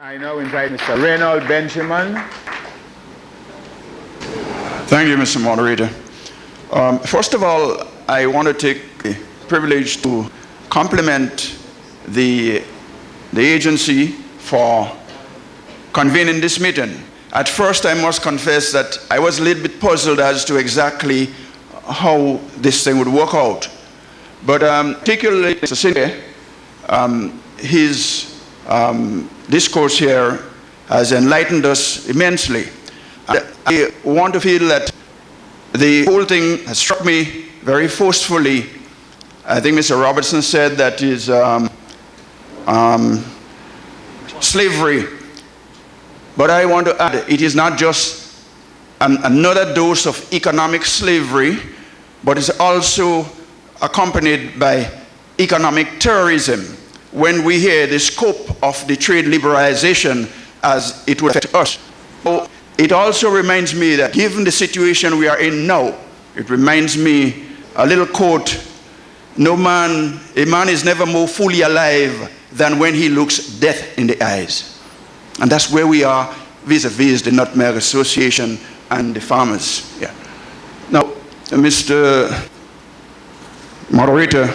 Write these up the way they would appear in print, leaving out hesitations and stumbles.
I now invite Mr. Reynold Benjamin. Thank you, Mr. Moderator. First of all, I want to take the privilege to compliment the agency for convening this meeting. At first, I must confess that I was a little bit puzzled as to exactly how this thing would work out. But particularly, Mr. Singh, his discourse here has enlightened us immensely. I want to feel that the whole thing has struck me very forcefully. I think Mr. Robertson said that is slavery. But I want to add, it is not just another dose of economic slavery, but it's also accompanied by economic terrorism. When we hear the scope of the trade liberalization as it will affect us. So it also reminds me that given the situation we are in now, it reminds me a little quote, a man is never more fully alive than when he looks death in the eyes. And that's where we are vis-a-vis the NUTMEG Association and the farmers. Yeah. Now, Mr. Moderator,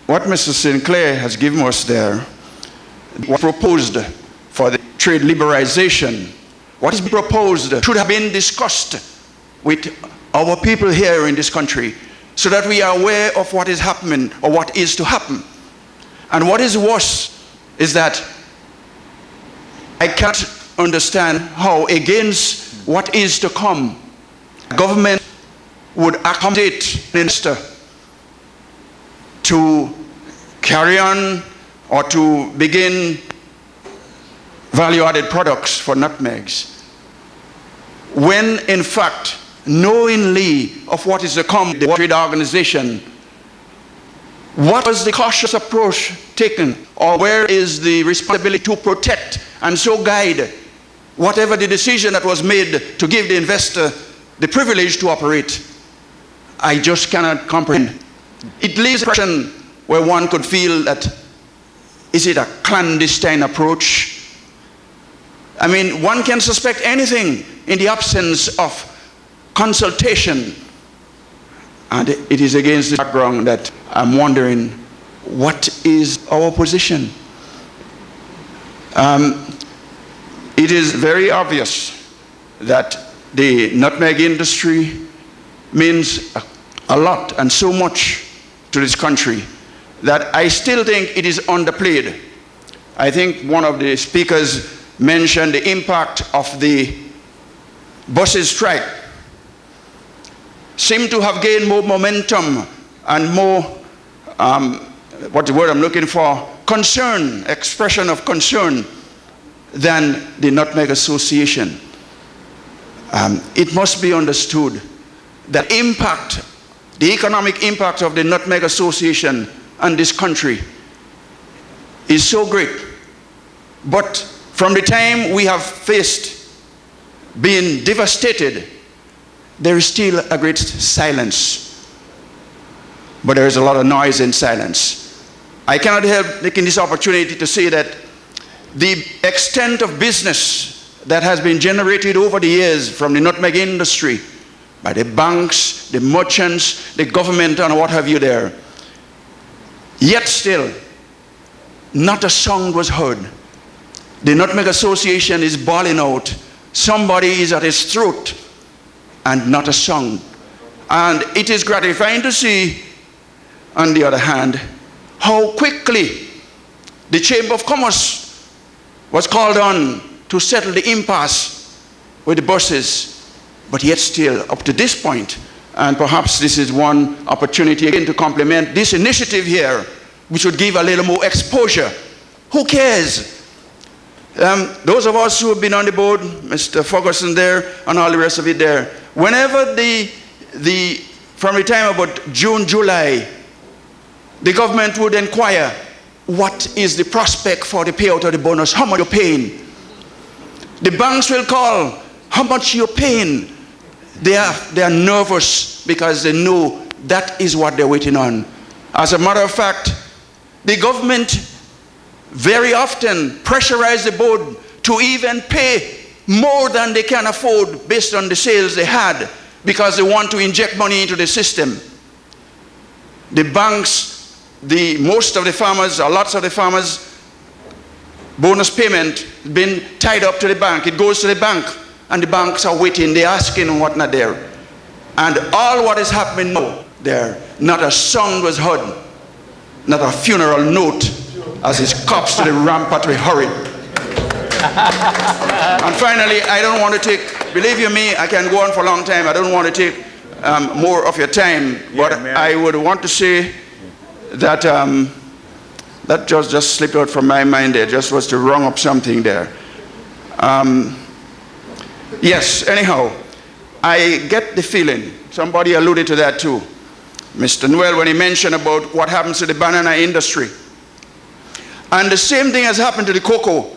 what Mr. Sinclair has given us there, what proposed for the trade liberalization, what is proposed should have been discussed with our people here in this country so that we are aware of what is happening or what is to happen. And what is worse is that I can't understand how against what is to come, government would accommodate an investor to carry on or to begin value-added products for nutmegs, when in fact, knowingly of what is to come, the World Trade Organization, what was the cautious approach taken, or where is the responsibility to protect and so guide whatever the decision that was made to give the investor the privilege to operate? I just cannot comprehend. It leaves a question where one could feel that, is it a clandestine approach? I mean, one can suspect anything in the absence of consultation. And it is against this background that I'm wondering, what is our position? It is very obvious that the nutmeg industry means a lot and so much to this country that I still think it is underplayed. I think one of the speakers mentioned the impact of the buses strike. Seem to have gained more momentum and more, what's the word I'm looking for, concern, expression of concern than the Nutmeg Association. It must be understood that the economic impact of the Nutmeg Association and this country is so great. But from the time we have faced being devastated, there is still a great silence. But there is a lot of noise in silence. I cannot help taking this opportunity to say that the extent of business that has been generated over the years from the nutmeg industry by the banks, the merchants, the government, and what have you there, yet still, not a sound was heard. The Nutmeg Association is bawling out. Somebody is at its throat, and not a sound. And it is gratifying to see, on the other hand, how quickly the Chamber of Commerce was called on to settle the impasse with the buses. But yet still, up to this point, and perhaps this is one opportunity again to compliment this initiative here, which would give a little more exposure. Who cares? Those of us who have been on the board, Mr. Ferguson there, and all the rest of it there, whenever from the time about June, July, the government would inquire, what is the prospect for the payout of the bonus? How much you're paying? The banks will call, how much you're paying? They are nervous because they know that is what they're waiting on. As a matter of fact, the government very often pressurize the board to even pay more than they can afford based on the sales they had, because they want to inject money into the system. The banks, most of the farmers, or lots of the farmers, bonus payment been tied up to the bank. It goes to the bank, and the banks are waiting, they're asking and whatnot there. And all what is happening now there, not a sound was heard, not a funeral note, as his cops to the rampart were hurried. And finally, I don't want to take, believe you me, I can go on for a long time, I don't want to take more of your time, but I would want to say that that just slipped out from my mind there, just was to rung up something there. Yes, anyhow, I get the feeling, somebody alluded to that too, Mr. Noel, when he mentioned about what happens to the banana industry. And the same thing has happened to the cocoa.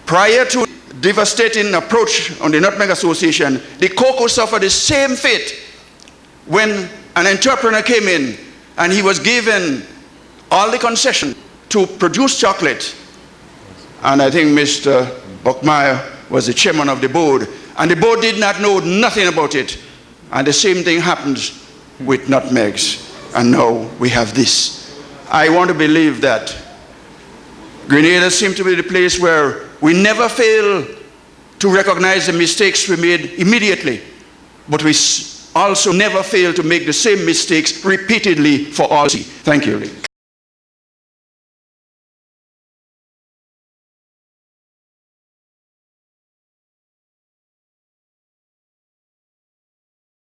Prior to devastating approach on the Nutmeg Association, the cocoa suffered the same fate when an entrepreneur came in and he was given all the concession to produce chocolate. And I think Mr. Buckmeyer was the chairman of the board, and the board did not know nothing about it. And the same thing happens with nutmegs, and now we have this. I want to believe that Grenada seems to be the place where we never fail to recognize the mistakes we made immediately, but we also never fail to make the same mistakes repeatedly for all. Thank you.